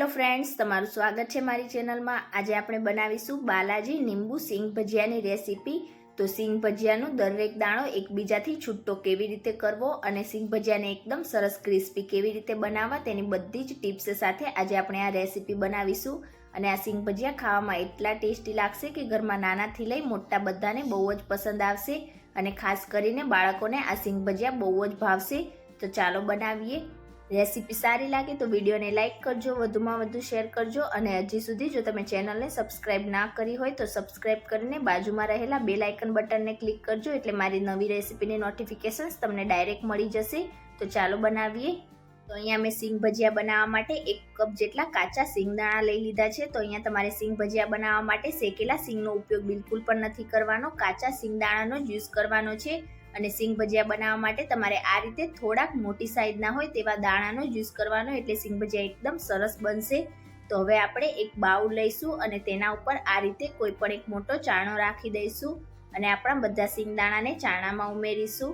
Hello friends, તમારું સ્વાગત છે મારી ચેનલમાં। આજે આપણે બનાવીશું બાલાજી લીંબુ સિંગ ભજીયાની રેસીપી। તો સિંગ ભજીયાનો દરેક દાણો એકબીજાથી છૂટો કેવી રીતે કરવો અને સિંગ ભજીયાને એકદમ સરસ ક્રિસ્પી કેવી રીતે બનાવવા તેની બધી જ ટિપ્સ સાથે આજે આપણે આ રેસીપી બનાવીશું। અને આ સિંગ ભજીયા ખાવામાં એટલા ટેસ્ટી લાગશે કે ઘરમાં નાનાથી લઈ મોટા બધાને બહુ જ પસંદ આવશે અને ખાસ કરીને બાળકોને આ સિંગ ભજીયા બહુ જ ભાવશે। તો ચાલો બનાવીએ। રેસીપી સારી લાગે તો વિડીયોને લાઇક કરજો, વધુમાં વધુ શેર કરજો અને હજી સુધી જો તમે ચેનલને સબસ્ક્રાઇબ ના કરી હોય તો સબસ્ક્રાઇબ કરીને બાજુમાં રહેલા બેલ આઇકન બટનને ક્લિક કરજો, એટલે મારી નવી રેસીપીની નોટિફિકેશન્સ તમને ડાયરેક્ટ મળી જશે। તો ચાલો બનાવીએ। તો અહીંયા મેં સિંગ ભજીયા બનાવવા માટે 1 કપ જેટલા કાચા સિંગદાણા લઈ લીધા છે। તો અહીંયા તમારે સિંગ ભજીયા બનાવવા માટે શેકેલા સિંગનો ઉપયોગ બિલકુલ પણ નથી કરવાનો, કાચા સિંગદાણાનો જ યુઝ કરવાનો છે। અને સિંગ ભજીયા બનાવવા માટે તમારે આ રીતે થોડાક મોટી સાઈઝના હોય તેવા દાણાનો યુઝ કરવાનો, એટલે સિંગ ભજીયા એકદમ સરસ બનશે। તો હવે આપણે એક બાઉલ લઈશું અને તેના ઉપર આ રીતે કોઈ પણ એક મોટો ચાણો રાખી દઈશું અને આપણા બધા સિંગદાણાને ચાણામાં ઉમેરીશું।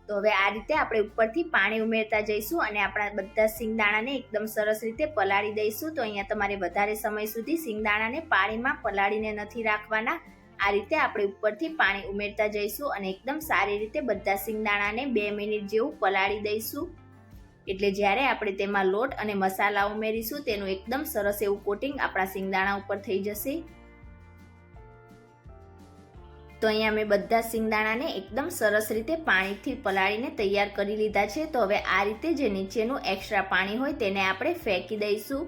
તો હવે આ રીતે આપણે ઉપરથી પાણી ઉમેરતા જઈશું અને આપણા બધા સિંગદાણાને એકદમ સરસ રીતે પલાળી દઈશું। તો અહીંયા તમારે વધારે સમય સુધી સિંગદાણાને પાણીમાં પલાળીને નથી રાખવાના, આ રીતે આપણે ઉપરથી પાણી ઉમેરતા જઈશું અને એકદમ સારી રીતે બધા સિંગદાણાને 2 મિનિટ જેવું પલાળી દઈશું, એટલે જ્યારે આપણે તેમાં લોટ અને મસાલા ઉમેરીશું તેનું એકદમ સરસ એવું કોટિંગ આપણા સિંગદાણા ઉપર થઈ જશે। તો અહીંયા મેં બધા સિંગદાણાને એકદમ સરસ રીતે પાણીથી પલાળીને તૈયાર કરી લીધા છે। તો હવે આ રીતે જે નીચેનું એક્સ્ટ્રા પાણી હોય તેને આપણે ફેંકી દઈશું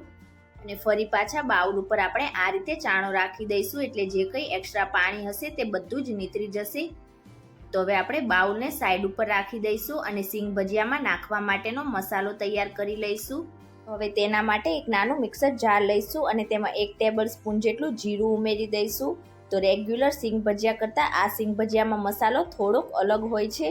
અને ફરી પાછા બાઉલ ઉપર આપણે આ રીતે ચાણો રાખી દઈશું, એટલે જે કંઈ એક્સ્ટ્રા પાણી હશે તે બધું જ નીતરી જશે। તો હવે આપણે બાઉલને સાઈડ ઉપર રાખી દઈશું અને સિંગ ભજીયામાં નાખવા માટેનો મસાલો તૈયાર કરી લઈશું। હવે તેના માટે એક નાનું મિક્સર જાર લઈશું અને તેમાં 1 ટેબલ સ્પૂન જેટલું જીરું ઉમેરી દઈશું। તો રેગ્યુલર સિંગ ભજીયા કરતાં આ સિંગ ભજીયામાં મસાલો થોડોક અલગ હોય છે।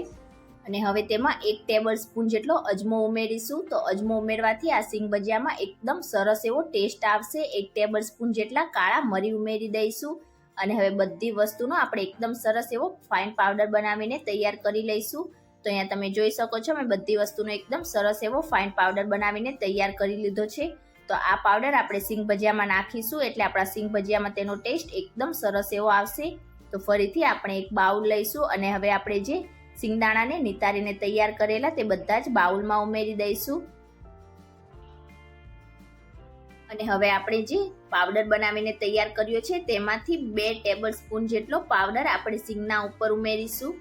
અને હવે તેમાં 1 ટેબલ સ્પૂન જેટલો અજમો ઉમેરીશું। તો અજમો ઉમેરવાથી આ સિંગ ભજીયામાં એકદમ સરસ એવો ટેસ્ટ આવશે। 1 ટેબલ સ્પૂન જેટલા કાળા મરી ઉમેરી દઈશું અને હવે બધી વસ્તુનો આપણે એકદમ સરસ એવો ફાઇન પાવડર બનાવીને તૈયાર કરી લઈશું। તો અહીંયા તમે જોઈ શકો છો મેં બધી વસ્તુનો એકદમ સરસ એવો ફાઇન પાવડર બનાવીને તૈયાર કરી લીધો છે। તો આ પાવડર આપણે સિંગ ભજીયામાં નાખીશું એટલે આપણા સિંગ ભજીયામાં તેનો ટેસ્ટ એકદમ સરસ એવો આવશે। તો ફરીથી આપણે એક બાઉલ લઈશું અને હવે આપણે જે સિંગદાણાને નિતારીને તૈયાર કરેલા તે બધા જ બાઉલમાં ઉમેરી દઈશું અને હવે આપણે જે પાવડર બનાવીને તૈયાર કર્યો છે તેમાંથી 2 ટેબલ સ્પૂન જેટલો પાવડર આપણે સિંગના ઉપર ઉમેરીશું।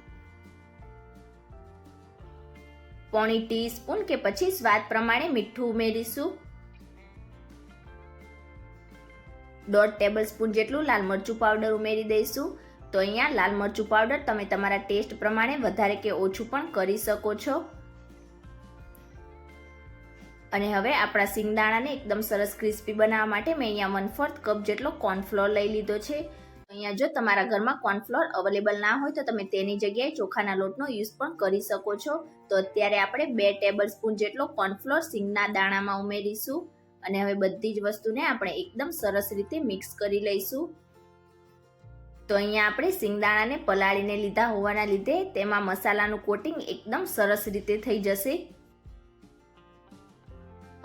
1/4 ટીસ્પૂન કે પછી સ્વાદ પ્રમાણે મીઠું ઉમેરીશું। 1/2 ટેબલ સ્પૂન જેટલું લાલ મરચું પાવડર ઉમેરી દઈશું। તો અહીંયા લાલ મરચું પાવડર તમે તમારા ટેસ્ટ પ્રમાણે વધારે કે ઓછું પણ કરી શકો છો। અને હવે આપણા સિંગદાણાને એકદમ સરસ ક્રિસ્પી બનાવવા માટે મેં અહીંયા 1/4 કપ જેટલો કોર્નફ્લોર લઈ લીધો છે। અહીંયા જો તમારા ઘરમાં કોર્નફ્લોર અવેલેબલ ના હોય તો તમે તેની જગ્યાએ ચોખાના લોટનો યુઝ પણ કરી શકો છો। તો અત્યારે આપણે 2 ટેબલ સ્પૂન જેટલો કોર્નફ્લોર સિંગના દાણામાં ઉમેરીશું અને હવે બધી જ વસ્તુને આપણે એકદમ સરસ રીતે મિક્સ કરી લઈશું। તો અહીંયા આપણે સિંગદાણાને પલાળીને લીધા હોવાના લીધે તેમાં મસાલાનું કોટિંગ એકદમ સરસ રીતે થઈ જશે।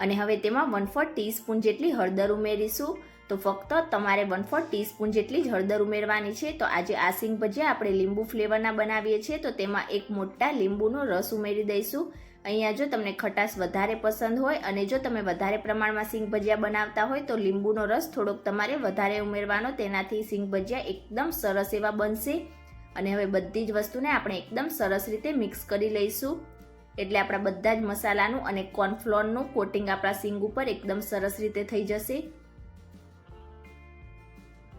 અને હવે તેમાં 1/4 ટીસ્પૂન જેટલી હળદર ઉમેરીશું। તો ફક્ત તમારે 1/4 ટીસ્પૂન જેટલી જ હળદર ઉમેરવાની છે। તો આજે આ સિંગ ભજીયા આપણે લીંબુ ફ્લેવરના બનાવીએ છીએ તો તેમાં 1 મોટા લીંબુનો રસ ઉમેરી દઈશું। અહીંયા જો તમને ખટાશ વધારે પસંદ હોય અને જો તમે વધારે પ્રમાણમાં સિંગ ભજીયા બનાવતા હોય તો લીંબુનો રસ થોડોક તમારે વધારે ઉમેરવાનો, તેનાથી સિંગ ભજીયા એકદમ સરસ એવા બનશે। અને હવે બધી જ વસ્તુને આપણે એકદમ સરસ રીતે મિક્સ કરી લઈશું, એટલે આપણા બધા જ મસાલાનું અને કોર્નફ્લોરનું કોટિંગ આપણા સિંગ ઉપર એકદમ સરસ રીતે થઈ જશે।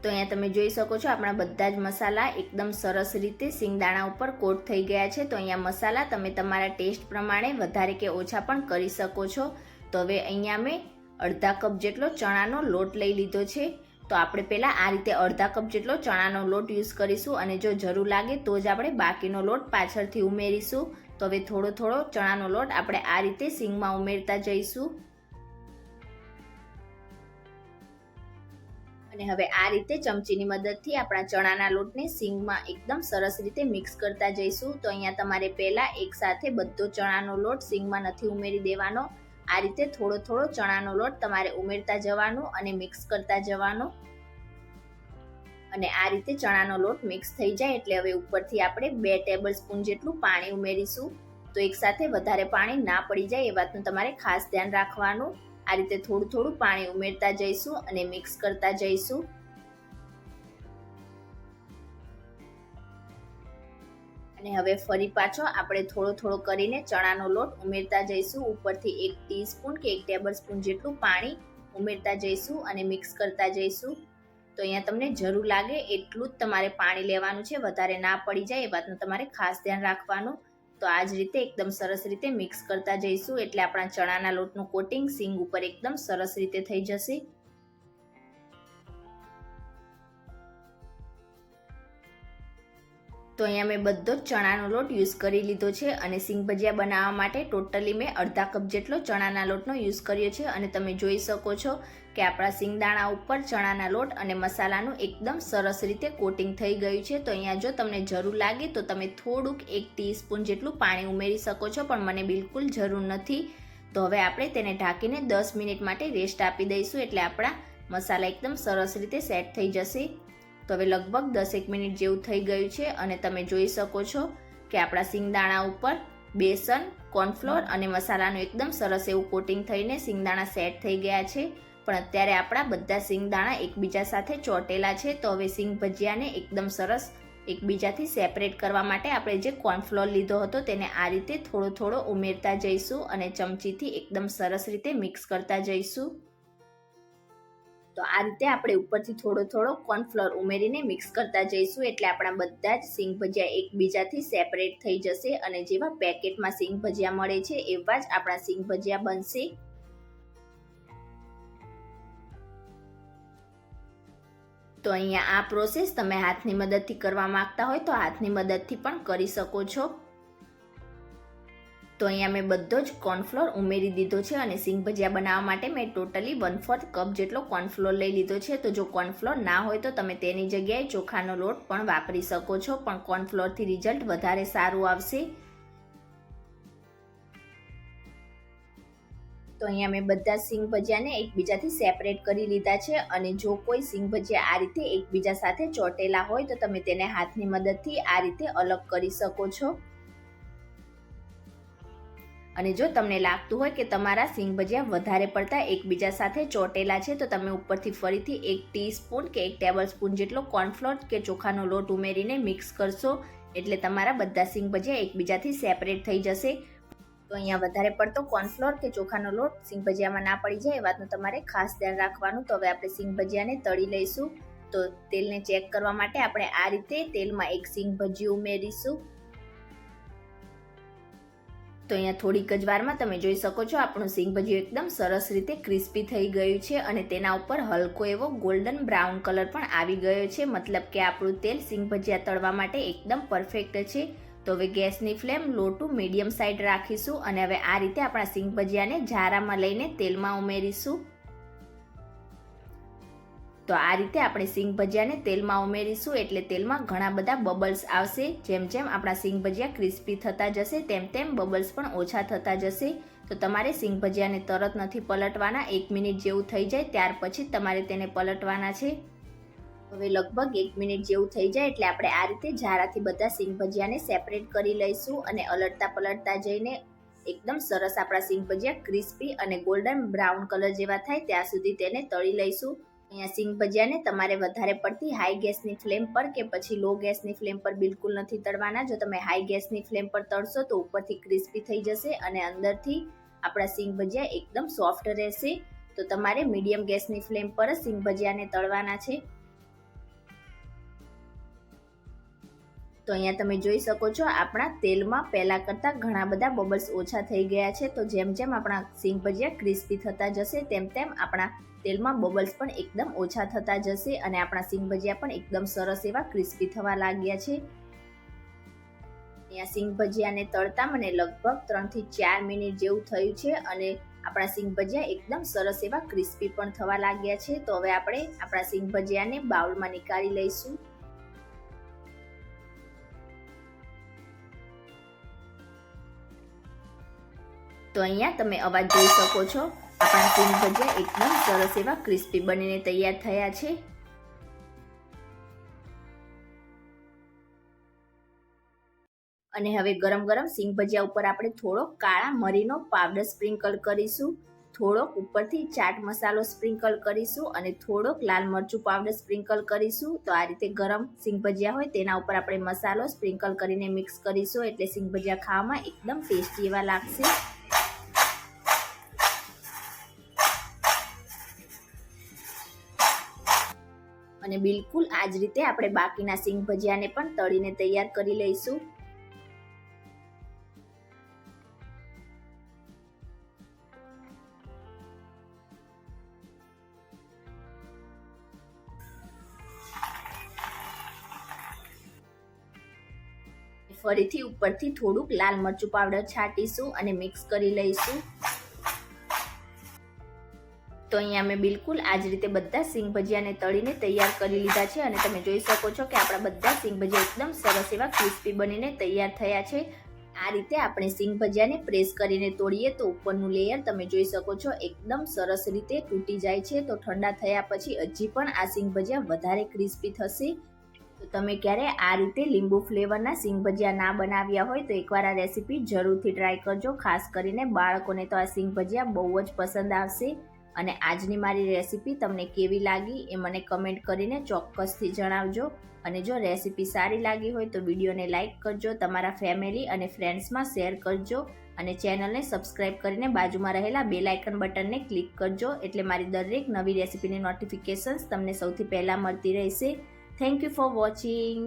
તો અહીંયા તમે જોઈ શકો છો આપણા બધા જ મસાલા એકદમ સરસ રીતે સિંગદાણા ઉપર કોટ થઈ ગયા છે। તો અહીંયા મસાલા તમે તમારા ટેસ્ટ પ્રમાણે વધારે કે ઓછા પણ કરી શકો છો। તો હવે અહીંયા મેં અડધા કપ જેટલો ચણાનો લોટ લઈ લીધો છે। તો આપણે પહેલાં આ રીતે અડધા કપ જેટલો ચણાનો લોટ યુઝ કરીશું અને જો જરૂર લાગે તો જ આપણે બાકીનો લોટ પાછળથી ઉમેરીશું। તો હવે થોડો થોડો ચણાનો લોટ આપણે આ રીતે સિંગમાં ઉમેરતા જઈશું અને હવે આ રીતે ચમચીની મદદથી આપણા ચણાના લોટને સિંગમાં એકદમ સરસ રીતે મિક્સ કરતા જઈશું। તો અહીંયા તમારે પહેલાં એકસાથે બધો ચણાનો લોટ સિંગમાં નથી ઉમેરી દેવાનો, આ રીતે થોડો થોડો ચણાનો લોટ તમારે ઉમેરતા જવાનો અને મિક્સ કરતા જવાનો. અને આ રીતે ચણાનો લોટ મિક્સ થઈ જાય એટલે હવે ઉપરથી આપણે 2 ટેબલ સ્પૂન જેટલું પાણી ઉમેરીશું. તો એકસાથે વધારે પાણી ના પડી જાય એ વાતનું તમારે ખાસ ધ્યાન રાખવાનું. આ રીતે થોડું થોડું પાણી ઉમેરતા જઈશું અને મિક્સ કરતા જઈશું. અને હવે ફરી પાછો આપણે થોડો થોડો કરીને ચણાનો લોટ ઉમેરતા જઈશું. ઉપરથી 1 ટીસ્પૂન કે 1 ટેબલ સ્પૂન જેટલું પાણી ઉમેરતા જઈશું અને મિક્સ કરતા જઈશું. તો અહીંયા તમને જરૂર લાગે એટલું જ તમારે પાણી લેવાનું છે, વધારે ના પડી જાય એ વાતનું તમારે ખાસ ધ્યાન રાખવાનું. તો આ જ રીતે એકદમ સરસ રીતે મિક્સ કરતા જઈશું એટલે આપણા ચણાના લોટનું કોટિંગ સીંગ ઉપર એકદમ સરસ રીતે થઈ જશે. તો અહીંયા મેં બધો જ ચણાનો લોટ યુઝ કરી લીધો છે અને સીંગ ભજીયા બનાવવા માટે ટોટલી મેં અડધા કપ જેટલો ચણાના લોટનો યુઝ કર્યો છે. અને તમે જોઈ શકો છો કે આપણા સિંગદાણા ઉપર ચણાના લોટ અને મસાલાનું એકદમ સરસ રીતે કોટિંગ થઈ ગયું છે. તો અહીંયા જો તમને જરૂર લાગે તો તમે થોડુંક 1 ટીસ્પૂન જેટલું પાણી ઉમેરી શકો છો, પણ મને બિલકુલ જરૂર નથી. તો હવે આપણે તેને ઢાંકીને 10 મિનિટ માટે રેસ્ટ આપી દઈશું એટલે આપણા મસાલા એકદમ સરસ રીતે સેટ થઈ જશે. તો હવે લગભગ 10 મિનિટ જેવું થઈ ગયું છે અને તમે જોઈ શકો છો કે આપણા સિંગદાણા ઉપર બેસન, કોર્નફ્લોર અને મસાલાનું એકદમ સરસ એવું કોટિંગ થઈને સિંગદાણા સેટ થઈ ગયા છે. પણ અત્યારે આપણા બધા સિંગદાણા એકબીજા સાથે ચોંટેલા છે. તો હવે સિંગ ભજીયાને એકદમ સરસ એકબીજાથી સેપરેટ કરવા માટે આપણે જે કોર્નફ્લોર લીધો હતો તેને આ રીતે થોડો થોડો ઉમેરતા જઈશું અને ચમચીથી એકદમ સરસ રીતે મિક્સ કરતા જઈશું. તો આ રીતે આપણે ઉપરથી થોડો થોડો કોર્નફ્લોર ઉમેરીને મિક્સ કરતા જઈશું એટલે આપણા બધા જ સિંગ ભજીયા એકબીજાથી સેપરેટ થઈ જશે અને જેવા પેકેટમાં સિંગ ભજીયા મળે છે એવા જ આપણા સિંગ ભજીયા બનશે. તો અહીંયા આ પ્રોસેસ તમે હાથની મદદથી કરવા માંગતા હોય તો હાથની મદદથી પણ કરી શકો છો. તો અહીંયા મેં બધો જ કોર્નફ્લોર ઉમેરી દીધો છે અને સિંગ ભજીયા બનાવવા માટે મેં ટોટલી 1/4 કપ જેટલો કોર્નફ્લોર લઈ લીધો છે. તો જો કોર્નફ્લોર ના હોય તો તમે તેની જગ્યાએ ચોખાનો લોટ પણ વાપરી શકો છો, પણ કોર્નફ્લોરથી રિઝલ્ટ વધારે સારું આવશે. તો અહીંયા મેં બધા સિંગ ભજીયાને એકબીજાથી સેપરેટ કરી લીધા છે અને જો કોઈ સિંગ ભજીયા આ રીતે એકબીજા સાથે ચોંટેલા હોય તો તમે તેને હાથની મદદથી આ રીતે અલગ કરી શકો છો. અને જો તમને લાગતું હોય કે તમારા સિંગ ભજીયા વધારે પડતા એકબીજા સાથે ચોંટેલા છે તો તમે ઉપરથી ફરીથી 1 ટીસ્પૂન કે 1 ટેબલ સ્પૂન જેટલો કોર્નફ્લોર કે ચોખાનો લોટ ઉમેરીને મિક્સ કરશો એટલે તમારા બધા સિંગ ભજીયા એકબીજાથી સેપરેટ થઈ જશે. તો અહીંયા વધારે પડતો કોર્નફ્લોર કે ચોખાનો લોટ સિંગ ભજીયામાં ના પડી જાય એ વાતનું તમારે ખાસ ધ્યાન રાખવાનું. તો હવે આપણે સિંગ ભજીયાને તળી લઈશું. તો તેલને ચેક કરવા માટે આપણે આ રીતે તેલમાં એક સિંગ ભજીયું ઉમેરીશું. તો અહીંયા થોડીક જ વારમાં તમે જોઈ શકો છો આપણું સિંગ ભજીયું એકદમ સરસ રીતે ક્રિસ્પી થઈ ગયું છે અને તેના ઉપર હલકો એવો ગોલ્ડન બ્રાઉન કલર પણ આવી ગયો છે, મતલબ કે આપણું તેલ સિંગ ભજીયા તળવા માટે એકદમ પરફેક્ટ છે. તો હવે ગેસની flame law to medium side રાખીશું અને હવે આ રીતે આપણા સિંગ ભજીયાને જારામાં લઈને તેલમાં ઉમેરીશું. તો આ રીતે આપણે સિંગ ભજીયાને તેલમાં ઉમેરીશું એટલે તેલમાં ઘણા બધા બબલ્સ આવશે. જેમ જેમ આપણા સિંગ ભજીયા ક્રિસ્પી થતા જશે તેમ તેમ બબલ્સ પણ ઓછા થતા જશે. તો તમારે સિંગ ભજીયાને તરત નથી પલટવાના, 1 મિનિટ જેવું થઈ જાય ત્યાર પછી તમારે તેને પલટવાના છે. હવે લગભગ 1 મિનિટ જેવું થઈ જાય એટલે આપણે આ રીતે જારાથી બધા સિંગ ભજીયાને સેપરેટ કરી લઈશું અને અલટતા પલટતા જઈને એકદમ સરસ આપણા સિંગ ભજીયા ક્રિસ્પી અને ગોલ્ડન બ્રાઉન કલર જેવા થાય ત્યાં સુધી તેને તળી લઈશું. અહીંયા સિંગ ભજીયાને તમારે વધારે પડતી હાઈ ગેસની ફ્લેમ પર કે પછી લો ગેસની ફ્લેમ પર બિલકુલ નથી તળવાના. જો તમે હાઈ ગેસની ફ્લેમ પર તળશો તો ઉપરથી ક્રિસ્પી થઈ જશે અને અંદરથી આપણા સિંગ ભજીયા એકદમ સોફ્ટ રહેશે. તો તમારે મીડિયમ ગેસની ફ્લેમ પર જ સિંગ ભજીયાને તળવાના છે. તો અહીંયા તમે જોઈ શકો છો આપણા તેલમાં પહેલાં કરતાં ઘણા બધા બબલ્સ ઓછા થઈ ગયા છે. તો જેમ જેમ આપણા સિંગ ભજીયા ક્રિસ્પી થતા જશે તેમ તેમ આપણા તેલમાં બબલ્સ પણ એકદમ ઓછા થતા જશે અને આપણા સિંગ ભજીયા પણ એકદમ સરસ એવા ક્રિસ્પી થવા લાગ્યા છે. અહીંયા સિંગ ભજીયાને તળતા મને લગભગ 3 થી 4 મિનિટ જેવું થયું છે અને આપણા સિંગ ભજીયા એકદમ સરસ એવા ક્રિસ્પી પણ થવા લાગ્યા છે. તો હવે આપણે આપણા સિંગ ભજીયાને બાઉલમાં નીકાળી લઈશું. તો અહીંયા તમે અવાજ જોઈ શકો છો, આપણા સિંગ ભજીયા એકદમ સરસ એવા ક્રિસ્પી બનીને તૈયાર થયા છે. અને હવે ગરમ ગરમ સિંગ ભજીયા ઉપર આપણે થોડો કાળા મરીનો પાવડર સ્પ્રિંકલ કરીશું, થોડોક ઉપરથી ચાટ મસાલો સ્પ્રિંકલ કરીશું અને થોડોક લાલ મરચું પાવડર સ્પ્રિંકલ કરીશું. તો આ રીતે ગરમ સિંગ ભજીયા હોય તેના ઉપર આપણે મસાલો સ્પ્રિંકલ કરીને મિક્સ કરીશું, એટલે સિંગ ભજીયા ખાવામાં એકદમ ટેસ્ટી એવા લાગશે. અને બિલકુલ આ જ રીતે આપણે બાકીના સિંગ ભજીયાને પણ તળીને તૈયાર કરી લઈશું. ફરીથી ઉપરથી થોડુંક લાલ મરચું પાવડર છાંટીશું અને મિક્સ કરી લઈશું. તો અહીંયા મેં બિલકુલ આ જ રીતે બધા સિંગ ભજીયાને તળીને તૈયાર કરી લીધા છે અને તમે જોઈ શકો છો કે આપણા બધા સિંગ ભજીયા એકદમ સરસ એવા ક્રિસ્પી બનીને તૈયાર થયા છે. આ રીતે આપણે સિંગ ભજીયાને પ્રેસ કરીને તોડીએ તો ઉપરનું લેયર તમે જોઈ શકો છો એકદમ સરસ રીતે તૂટી જાય છે. તો ઠંડા થયા પછી હજી પણ આ સિંગ ભજીયા વધારે ક્રિસ્પી થશે. તો તમે ક્યારે આ રીતે લીંબુ ફ્લેવરના સિંગ ભજીયા ના બનાવ્યા હોય તો એકવાર આ રેસીપી જરૂરથી ટ્રાય કરજો. ખાસ કરીને બાળકોને તો આ સિંગ ભજીયા બહુ જ પસંદ આવશે. અને આજની મારી રેસીપી તમને કેવી લાગી એ મને કમેન્ટ કરીને ચોક્કસથી જણાવજો. અને જો રેસીપી સારી લાગી હોય તો વિડીયોને લાઇક કરજો, તમારા ફેમિલી અને ફ્રેન્ડ્સમાં શેર કરજો અને ચેનલને સબસ્ક્રાઇબ કરીને બાજુમાં રહેલા બેલ આઇકન બટનને ક્લિક કરજો, એટલે મારી દરેક નવી રેસીપીની નોટિફિકેશન્સ તમને સૌથી પહેલાં મળતી રહેશે. Thank you for watching.